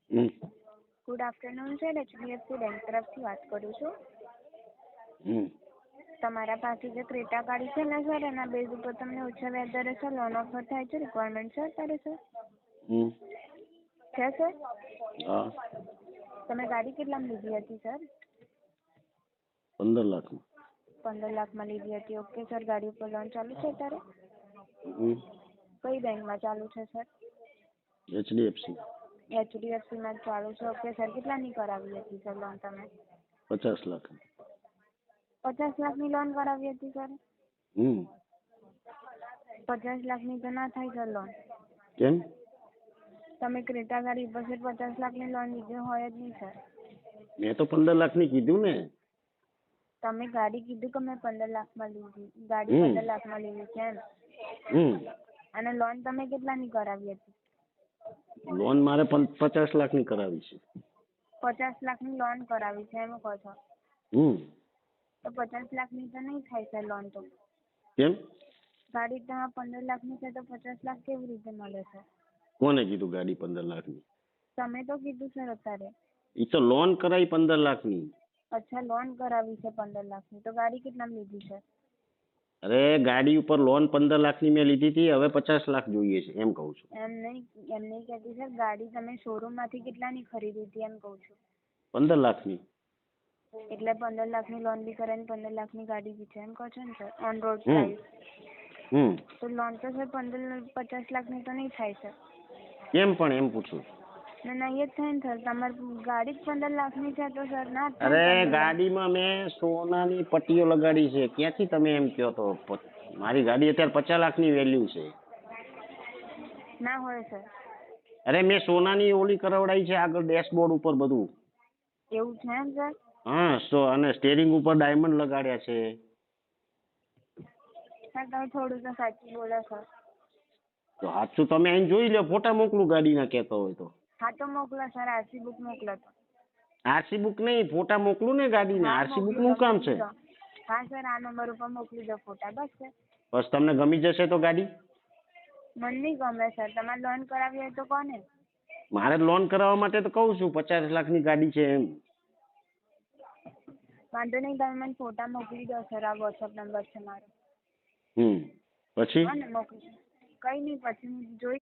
હમ good afternoon sir, HDFC bank તરફથી વાત કરું છું. હમ તમારા પાસે જે ક્રેટા ગાડી છે ને સર, એના બેઝ ઉપર તમને ઓછા વ્યાજદરે સર લોન ઓફર થાય છે. રિક્વાયરમેન્ટ છે અત્યારે સર? હમ છે સર? હા તમે ગાડી કેટલામાં લીધી હતી સર? 15 લાખમાં. 15 લાખમાં લીધી હતી. ઓકે સર, ગાડી ઉપર લોન ચાલુ છે અત્યારે? કઈ બેંકમાં ચાલુ છે સર? HDFC. HDFCમાં જ ચાલુ છે. ઓકે સર, કેટલાની કરાવી હતી સર લોન તમે? 50 લાખ. 50 લાખની લોન કરાવી હતી સર? 50 લાખની તો ના થાય સર લોન. કેમ? તમે ક્રેટા ગાડી ઉપર સર 50 લાખની લોન લીધી હોય જ નહીં સર. મેં તો 15 લાખની કીધું ને. તમે ગાડી કીધું કે મેં 15 લાખમાં લીધી, ગાડી 15 લાખમાં લીધી છે એમ? અને લોન તમે કેટલાની કરાવી હતી? લોન મારે 50 લાખની કરાવી છે. 50 લાખની લોન કરાવી છે એમ કહો છો? તો 50 લાખની તો નહીં થાય સર લોન તો. કેમ? ગાડી તમારે 15 લાખની છે તો 50 લાખ કેવી રીતે મળે સર? કોને કીધું ગાડી 15 લાખની? તમે તો કીધું સર અત્યારે. એ તો લોન કરાવી 15 લાખની. અચ્છા, લોન કરાવી છે 15 લાખની. તો ગાડી કેટલામાં લીધી છે? અરે ગાડી ઉપર લોન 15 લાખની મેં લીધી હતી, હવે 50 લાખ જોઈએ છે એમ કહું છું. એમ નહીં કહેતી સર, ગાડી તમે શોરૂમમાંથી કેટલાની ખરીદી હતી એમ કહું છું. 15 લાખની. એટલે 15 લાખની લોન બી કરાવીને 15 લાખની ગાડી બી છે એમ કહો છો ને સર, ઓન રોડ પ્રાઇસ. તો લોન તો સર 50 લાખની તો નહીં થાય સર. કેમ પણ એમ પૂછું? નહીં જ થાય ને સર, તમારી ગાડી જ 15 લાખની છે તો સર ના થાય. અરે ગાડીમાં મેં સોનાની પટ્ટીઓ લગાડી છે, ક્યાંથી તમે એમ કહો તો? મારી ગાડી અત્યારે 50 લાખની વેલ્યુ છે. ના હોય સર. અરે મેં સોનાની ઓલી કરાવડાવી છે આગળ ડેશબોર્ડ ઉપર બધું. એવું છે એમ સર? હા, અને સ્ટેરિંગ ઉપર ડાયમંડ લગાડ્યા છે. સર તમે થોડું તો સાચું બોલો સર. તો સાચું તમે અહીં જોઈ લો, ફોટા મોકલું ગાડીના કહેતો હોય તો. હા તો મોકલો સર, આરસી બુક મોકલો તો. આરસી બુક નહીં, ફોટા મોકલું ને ગાડીના. આરસી બુક નું કામ છે? હા સર, આ નંબર ઉપર મોકલી દો ફોટા, બસ સર. બસ તમને ગમી જશે તો ગાડી? મને નહીં ગમે સર, તમારે લોન કરાવી હોય તો કોને? મારે લોન કરાવવા માટે તો કહું છું 50 લાખની ગાડી છે એમ. વાંધો નહીં, તમે મને ફોટા મોકલી દો સર, આ વોટ્સઅપ નંબર છે મારો. પછી? હા ને, મોકલી દો. કંઈ નહીં, પછી હું જોઈ